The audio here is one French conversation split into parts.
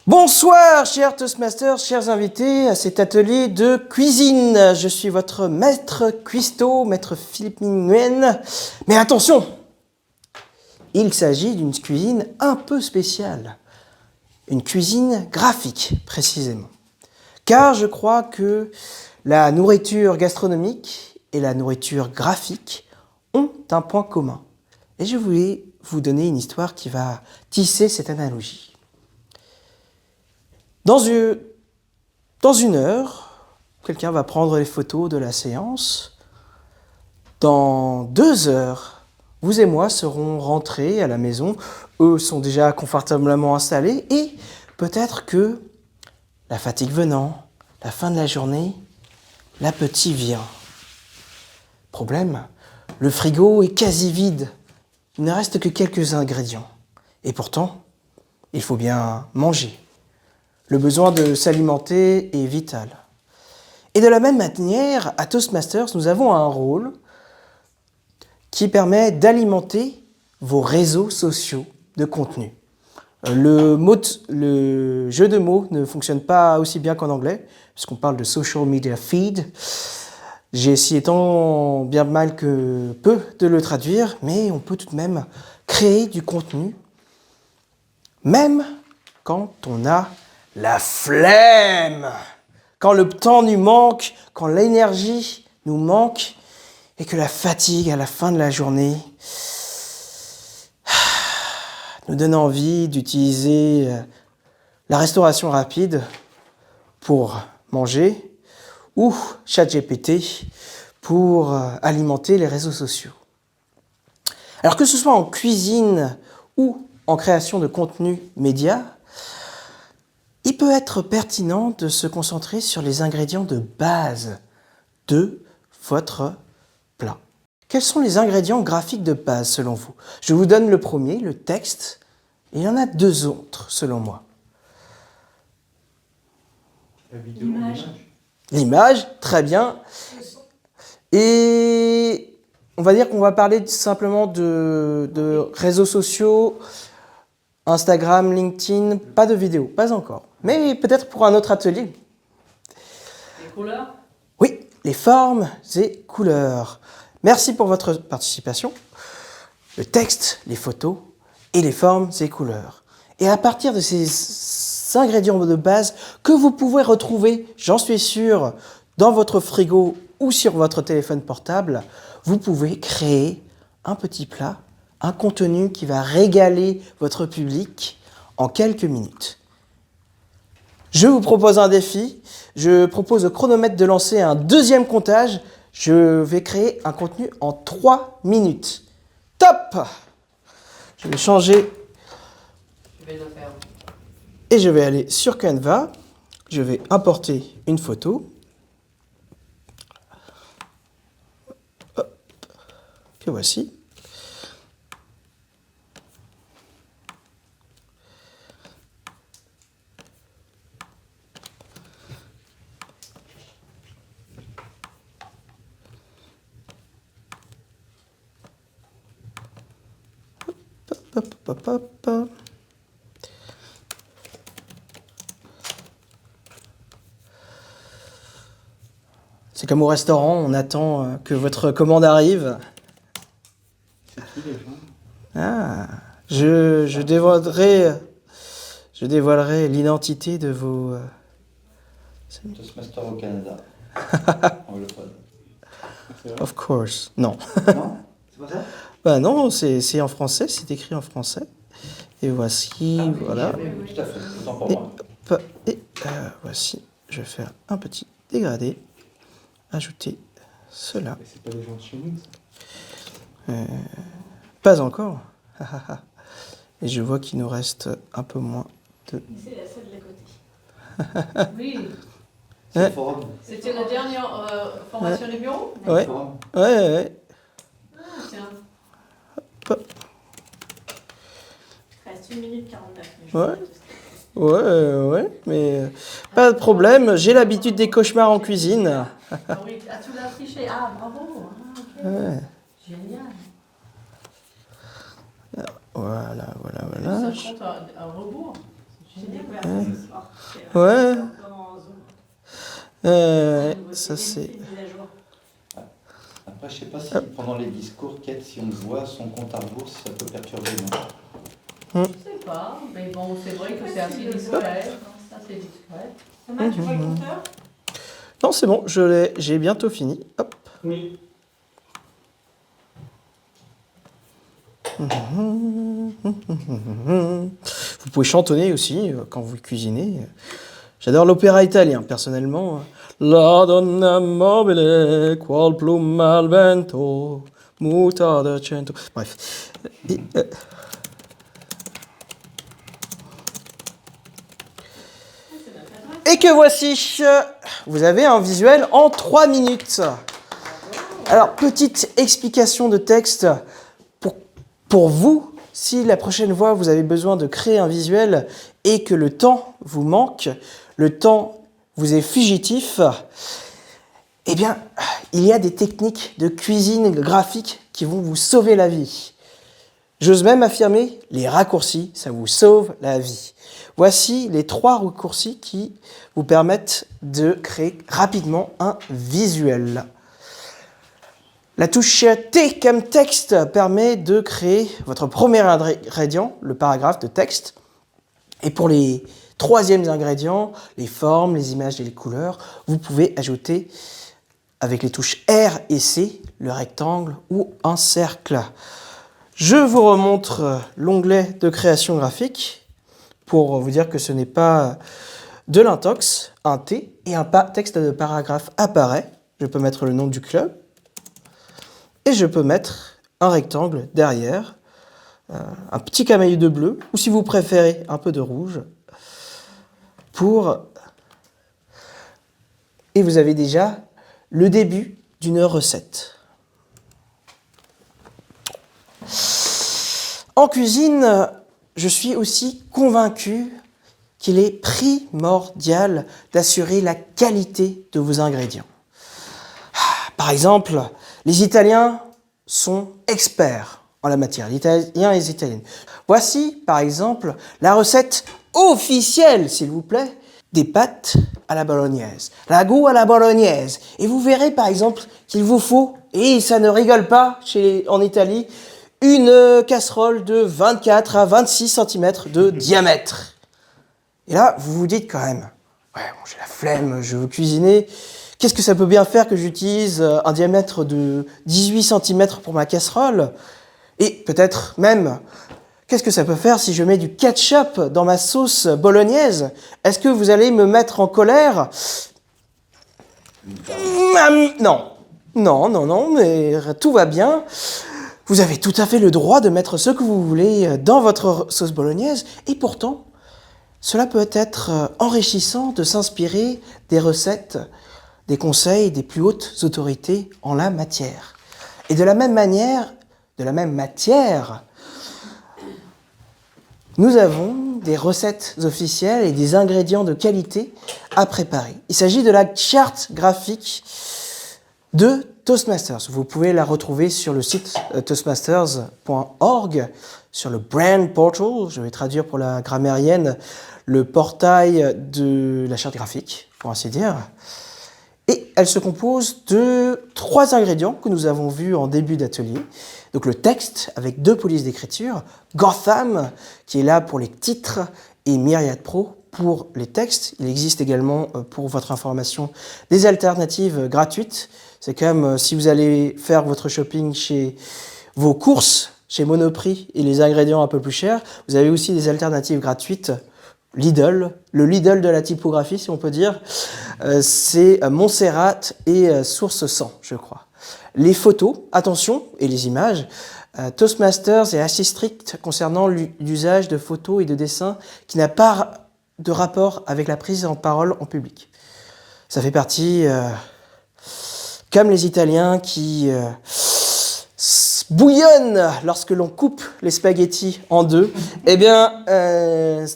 Bonsoir, chers Toastmasters, chers invités à cet atelier de cuisine. Je suis votre maître cuistot, maître Philippe Nguyen. Mais attention, il s'agit d'une cuisine un peu spéciale. Une cuisine graphique, précisément. Car je crois que la nourriture gastronomique et la nourriture graphique ont un point commun. Et je voulais vous donner une histoire qui va tisser cette analogie. Dans une heure, quelqu'un va prendre les photos de la séance. Dans 2 heures, vous et moi serons rentrés à la maison. Eux sont déjà confortablement installés et peut-être que, la fatigue venant, la fin de la journée, l'appétit vient. Problème, le frigo est quasi vide. Il ne reste que quelques ingrédients. Et pourtant, il faut bien manger. Le besoin de s'alimenter est vital. Et de la même manière, à Toastmasters, nous avons un rôle qui permet d'alimenter vos réseaux sociaux de contenu. Le jeu de mots ne fonctionne pas aussi bien qu'en anglais, puisqu'on parle de social media feed. J'ai essayé tant bien mal que peu de le traduire, mais on peut tout de même créer du contenu, même quand on a la flemme, quand le temps nous manque, quand l'énergie nous manque et que la fatigue à la fin de la journée nous donne envie d'utiliser la restauration rapide pour manger ou ChatGPT pour alimenter les réseaux sociaux. Alors que ce soit en cuisine ou en création de contenu média, il peut être pertinent de se concentrer sur les ingrédients de base de votre plat. Quels sont les ingrédients graphiques de base selon vous? Je vous donne le premier, le texte, et il y en a 2 autres selon moi. La vidéo, L'image, très bien. Et on va dire qu'on va parler simplement de réseaux sociaux, Instagram, LinkedIn, pas de vidéo, pas encore. Mais peut-être pour un autre atelier. Les couleurs? Oui, les formes et couleurs. Merci pour votre participation. Le texte, les photos et les formes et couleurs. Et à partir de ces ingrédients de base que vous pouvez retrouver, j'en suis sûr, dans votre frigo ou sur votre téléphone portable, vous pouvez créer un petit plat, un contenu qui va régaler votre public en quelques minutes. Je vous propose un défi. Je propose au chronomètre de lancer un 2e comptage. Je vais créer un contenu en 3 minutes. Top! Je vais changer Je vais le faire. et je vais aller sur Canva. Je vais importer une photo. Hop. Que voici. Hop, hop, hop, hop. C'est comme au restaurant, on attend que votre commande arrive. c'est qui les gens? Ah, je dévoilerai l'identité de vos... Toastmaster au Canada. Anglophone. Of course. Non. Non? C'est pas ça? Bah non, c'est en français, c'est écrit en français. Et voici, Ah oui, voilà. oui, tout à fait. Autant pour Et, moi. hop, et voici, je vais faire un petit dégradé. Ajouter cela. Mais c'est pas des gens de chez nous, ça. Pas encore. Et je vois qu'il nous reste un peu moins de... C'est la seule de la côté. Oui. C'est Ouais. le forum. C'était la dernière formation du bureau? Ouais. Le forum. Ouais. Ah, tiens. Hop. Il reste 1 minute 49. Mais je Ouais. Ouais, mais pas de problème, j'ai l'habitude des cauchemars en cuisine. Ah oui, ah, tu l'as affiché. Ah, bravo. Ah, ok. Ouais. Génial. Voilà. Ça compte à rebours. C'est J'ai découvert ça ce soir. Ouais. Dans Zoom. Ça c'est... Mise à jour. Après, je sais pas si pendant les discours, Kate, si on voit son compte à rebours, si ça peut perturber, non? Je sais pas, mais bon, c'est vrai que c'est assez discret. Ça, c'est discret. Thomas, tu vois le compteur? Non, c'est bon, j'ai bientôt fini. Hop. Oui. Vous pouvez chantonner aussi quand vous cuisinez. J'adore l'opéra italien, personnellement. La donna mobile, qual plume al vento, muta da cento. Bref. Et que voici, vous avez un visuel en 3 minutes. Alors, petite explication de texte pour vous. Si la prochaine fois vous avez besoin de créer un visuel et que le temps vous manque, le temps vous est fugitif, eh bien, il y a des techniques de cuisine graphique qui vont vous sauver la vie. J'ose même affirmer, les raccourcis, ça vous sauve la vie. Voici les 3 raccourcis qui vous permettent de créer rapidement un visuel. La touche T comme texte permet de créer votre premier ingrédient, le paragraphe de texte. Et pour les 3e ingrédients, les formes, les images et les couleurs, vous pouvez ajouter avec les touches R et C le rectangle ou un cercle. Je vous remontre l'onglet de création graphique pour vous dire que ce n'est pas de l'intox, un T et un texte de paragraphe apparaît. Je peux mettre le nom du club. Et je peux mettre un rectangle derrière, un petit camailleux de bleu, ou si vous préférez, un peu de rouge, Et vous avez déjà le début d'une recette. En cuisine, je suis aussi convaincu qu'il est primordial d'assurer la qualité de vos ingrédients. Par exemple, les Italiens sont experts en la matière, les Italiens et les Italiennes. Voici, par exemple, la recette officielle, s'il vous plaît, des pâtes à la bolognaise, ragoût à la bolognaise. Et vous verrez, par exemple, qu'il vous faut, et ça ne rigole pas en Italie, une casserole de 24 à 26 cm de diamètre. Et là, vous vous dites quand même, ouais, bon, j'ai la flemme, je veux cuisiner. Qu'est-ce que ça peut bien faire que j'utilise un diamètre de 18 cm pour ma casserole? Et peut-être même, qu'est-ce que ça peut faire si je mets du ketchup dans ma sauce bolognaise? Est-ce que vous allez me mettre en colère? Non. Non, mais tout va bien. Vous avez tout à fait le droit de mettre ce que vous voulez dans votre sauce bolognaise. Et pourtant, cela peut être enrichissant de s'inspirer des recettes, des conseils des plus hautes autorités en la matière. Et de la même matière, nous avons des recettes officielles et des ingrédients de qualité à préparer. Il s'agit de la charte graphique de Toastmasters. Vous pouvez la retrouver sur le site toastmasters.org, sur le Brand Portal, je vais traduire pour la grammairienne, le portail de la charte graphique, pour ainsi dire. Et elle se compose de 3 ingrédients que nous avons vus en début d'atelier. Donc le texte avec 2 polices d'écriture, Gotham qui est là pour les titres et Myriad Pro pour les textes. Il existe également, pour votre information, des alternatives gratuites. C'est comme si vous allez faire votre shopping chez vos courses, chez Monoprix et les ingrédients un peu plus chers. Vous avez aussi des alternatives gratuites. Lidl, le Lidl de la typographie, si on peut dire, c'est Montserrat et Source 100, je crois. Les photos, attention, et les images, Toastmasters est assez strict concernant l'usage de photos et de dessins qui n'a pas de rapport avec la prise en parole en public. Ça fait partie, comme les Italiens qui bouillonnent lorsque l'on coupe les spaghettis en 2, eh bien,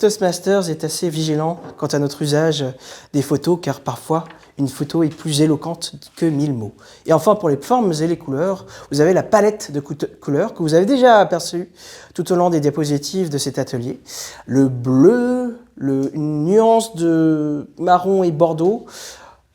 Toastmasters est assez vigilant quant à notre usage des photos, car parfois, une photo est plus éloquente que 1000 mots. Et enfin, pour les formes et les couleurs, vous avez la palette de couleurs que vous avez déjà aperçue tout au long des diapositives de cet atelier. Le bleu, une nuance de marron et bordeaux,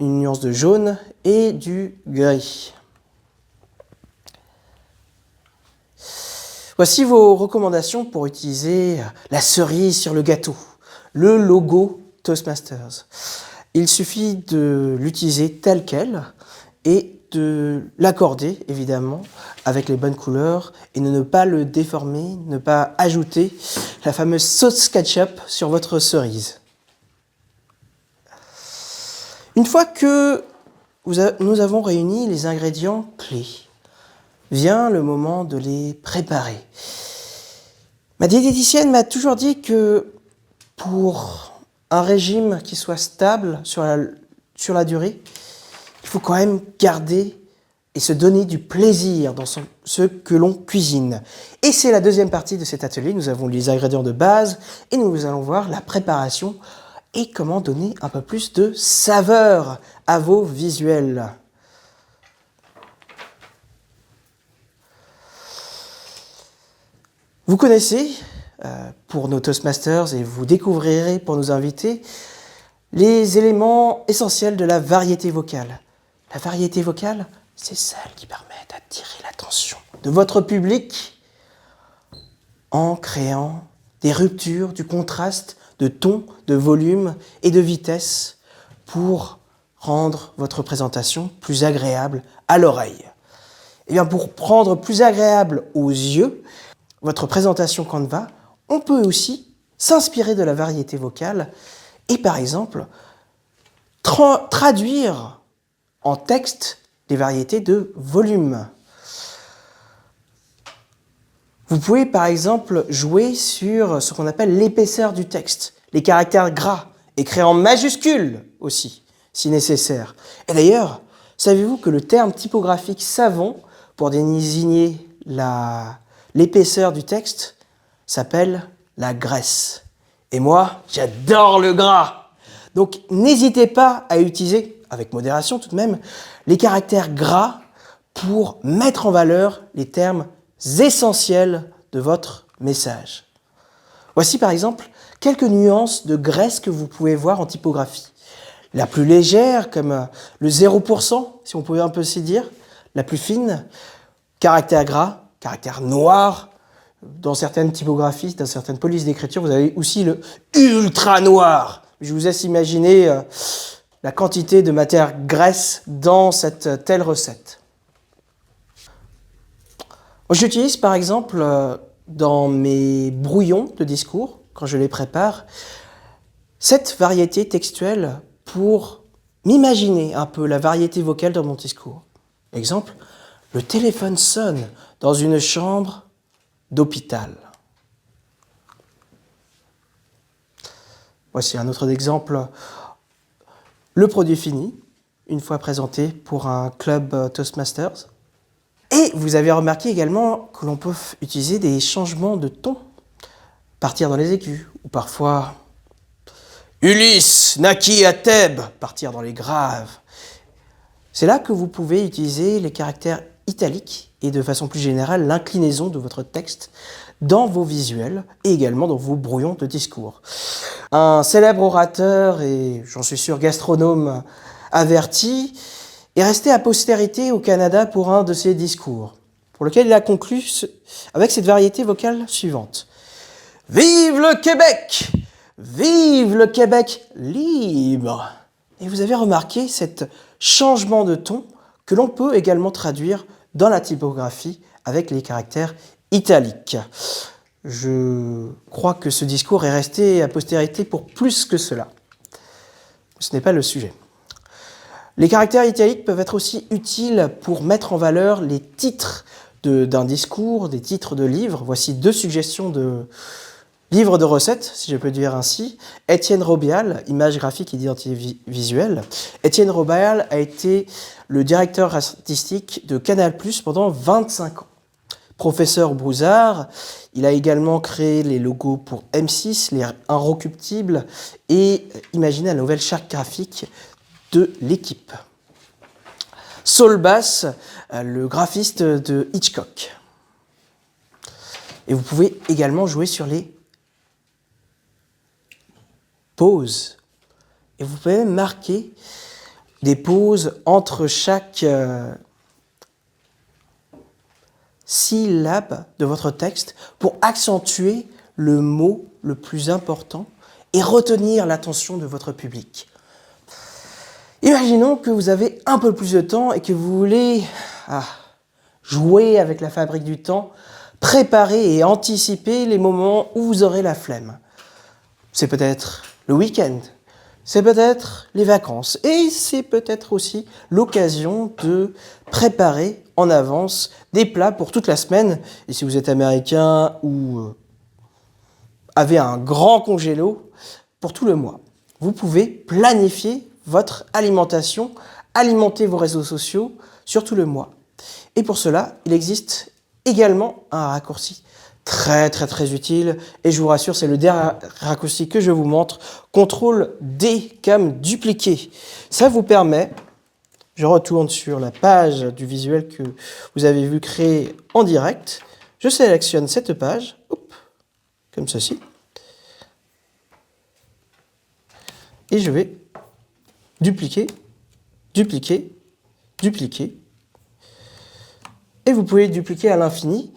une nuance de jaune et du gris. Voici vos recommandations pour utiliser la cerise sur le gâteau, le logo Toastmasters. Il suffit de l'utiliser tel quel et de l'accorder évidemment avec les bonnes couleurs et de ne pas le déformer, ne pas ajouter la fameuse sauce ketchup sur votre cerise. Une fois que nous avons réuni les ingrédients clés, vient le moment de les préparer. Ma diététicienne m'a toujours dit que pour un régime qui soit stable sur la durée, il faut quand même garder et se donner du plaisir dans ce que l'on cuisine. Et c'est la deuxième partie de cet atelier. Nous avons les ingrédients de base et nous allons voir la préparation et comment donner un peu plus de saveur à vos visuels. Vous connaissez, pour nos Toastmasters, et vous découvrirez pour nos invités, les éléments essentiels de la variété vocale. La variété vocale, c'est celle qui permet d'attirer l'attention de votre public en créant des ruptures, du contraste, de ton, de volume et de vitesse pour rendre votre présentation plus agréable à l'oreille. Et bien pour rendre plus agréable aux yeux votre présentation Canva, on peut aussi s'inspirer de la variété vocale et par exemple traduire en texte les variétés de volume. Vous pouvez par exemple jouer sur ce qu'on appelle l'épaisseur du texte, les caractères gras, écrits en majuscules aussi, si nécessaire. Et d'ailleurs, savez-vous que le terme typographique savon pour désigner l'épaisseur du texte s'appelle la graisse. Et moi, j'adore le gras. Donc n'hésitez pas à utiliser, avec modération tout de même, les caractères gras pour mettre en valeur les termes essentiels de votre message. Voici par exemple quelques nuances de graisse que vous pouvez voir en typographie. La plus légère, comme le 0%, si on pouvait un peu s'y dire. La plus fine, caractère gras, caractère noir. Dans certaines typographies, dans certaines polices d'écriture, vous avez aussi le ultra noir. Je vous laisse imaginer la quantité de matière graisse dans cette telle recette. J'utilise par exemple dans mes brouillons de discours, quand je les prépare, cette variété textuelle pour m'imaginer un peu la variété vocale dans mon discours. Exemple, le téléphone sonne dans une chambre d'hôpital. Voici un autre exemple. Le produit fini, une fois présenté pour un club Toastmasters. Et vous avez remarqué également que l'on peut utiliser des changements de ton, partir dans les aigus, ou parfois Ulysse naquit à Thèbes, partir dans les graves. C'est là que vous pouvez utiliser les caractères italiques et de façon plus générale l'inclinaison de votre texte dans vos visuels et également dans vos brouillons de discours. Un célèbre orateur et, j'en suis sûr, gastronome averti est resté à postérité au Canada pour un de ses discours, pour lequel il a conclu avec cette variété vocale suivante. « Vive le Québec! Vive le Québec libre !» Et vous avez remarqué cet changement de ton que l'on peut également traduire dans la typographie avec les caractères italiques. Je crois que ce discours est resté à postérité pour plus que cela. Ce n'est pas le sujet. Les caractères italiques peuvent être aussi utiles pour mettre en valeur les titres d'un discours, des titres de livres. Voici 2 suggestions de livres de recettes, si je peux dire ainsi. Étienne Robial, image graphique et d'identité visuelle. Étienne Robial a été le directeur artistique de Canal+ pendant 25 ans. Professeur Broussard, il a également créé les logos pour M6, les Inrecuptibles et imaginé la nouvelle charte graphique de l'équipe. Saul Bass, le graphiste de Hitchcock. Et vous pouvez également jouer sur les pauses. Et vous pouvez même marquer des pauses entre chaque syllabe de votre texte pour accentuer le mot le plus important et retenir l'attention de votre public. Imaginons que vous avez un peu plus de temps et que vous voulez jouer avec la fabrique du temps, préparer et anticiper les moments où vous aurez la flemme. C'est peut-être le week-end, c'est peut-être les vacances et c'est peut-être aussi l'occasion de préparer en avance des plats pour toute la semaine. Et si vous êtes américain ou avez un grand congélo, pour tout le mois. Vous pouvez planifier votre alimentation, alimenter vos réseaux sociaux sur tout le mois. Et pour cela, il existe également un raccourci très utile. Et je vous rassure, c'est le dernier raccourci que je vous montre. CTRL-D comme dupliquer. Ça vous permet, je retourne sur la page du visuel que vous avez vu créer en direct. Je sélectionne cette page, hop, comme ceci. Et je vais dupliquer, dupliquer, dupliquer. Et vous pouvez dupliquer à l'infini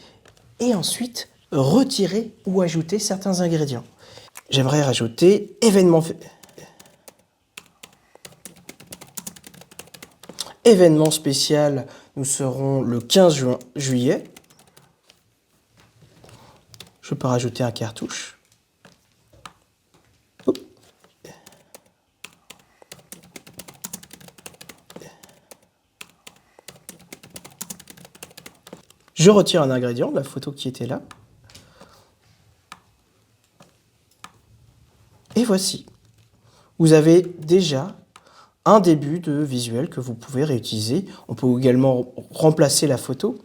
et ensuite retirer ou ajouter certains ingrédients. J'aimerais rajouter événement spécial, nous serons le 15 juillet. Je peux rajouter un cartouche. Je retire un ingrédient de la photo qui était là. Et voici. Vous avez déjà un début de visuel que vous pouvez réutiliser. On peut également remplacer la photo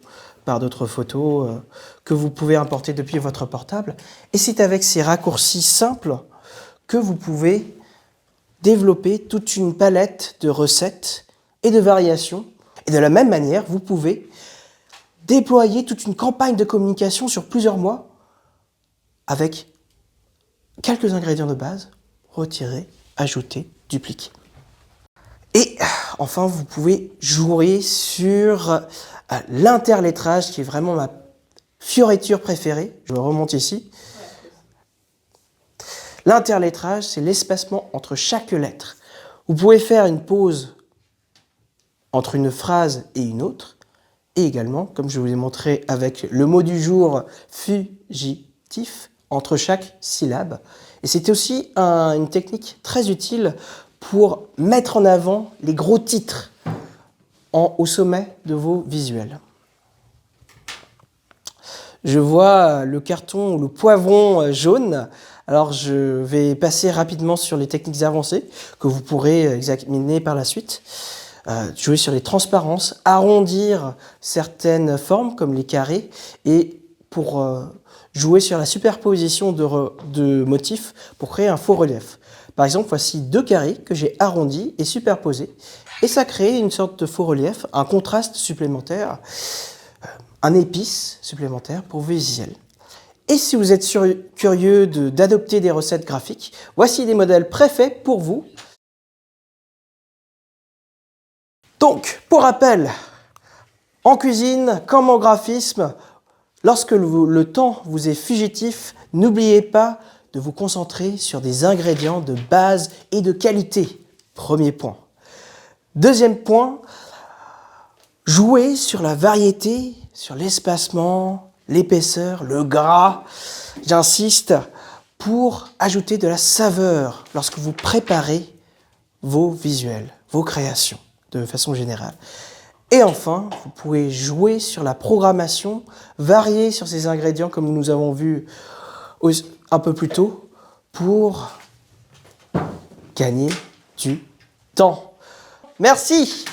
par d'autres photos que vous pouvez importer depuis votre portable. Et c'est avec ces raccourcis simples que vous pouvez développer toute une palette de recettes et de variations. Et de la même manière, vous pouvez déployer toute une campagne de communication sur plusieurs mois avec quelques ingrédients de base, retirer, ajouter, dupliquer. Et enfin, vous pouvez jouer sur l'interlettrage qui est vraiment ma fioriture préférée. Je remonte ici. L'interlettrage, c'est l'espacement entre chaque lettre. Vous pouvez faire une pause entre une phrase et une autre. Et également, comme je vous ai montré avec le mot du jour fugitif, entre chaque syllabe. Et c'est aussi une technique très utile pour mettre en avant les gros titres au sommet de vos visuels. Je vois le carton ou le poivron jaune. Alors je vais passer rapidement sur les techniques avancées que vous pourrez examiner par la suite. Jouer sur les transparences, arrondir certaines formes comme les carrés et pour jouer sur la superposition de motifs pour créer un faux relief. Par exemple, voici deux carrés que j'ai arrondis et superposés et ça crée une sorte de faux relief, un contraste supplémentaire, un épice supplémentaire pour vos visuels. Et si vous êtes curieux d'adopter des recettes graphiques, voici des modèles préfaits pour vous. Donc, pour rappel, en cuisine comme en graphisme, lorsque le temps vous est fugitif, n'oubliez pas de vous concentrer sur des ingrédients de base et de qualité. Premier point. Deuxième point, jouez sur la variété, sur l'espacement, l'épaisseur, le gras. J'insiste pour ajouter de la saveur lorsque vous préparez vos visuels, vos créations de façon générale. Et enfin, vous pouvez jouer sur la programmation, varier sur ces ingrédients comme nous avons vu un peu plus tôt pour gagner du temps. Merci!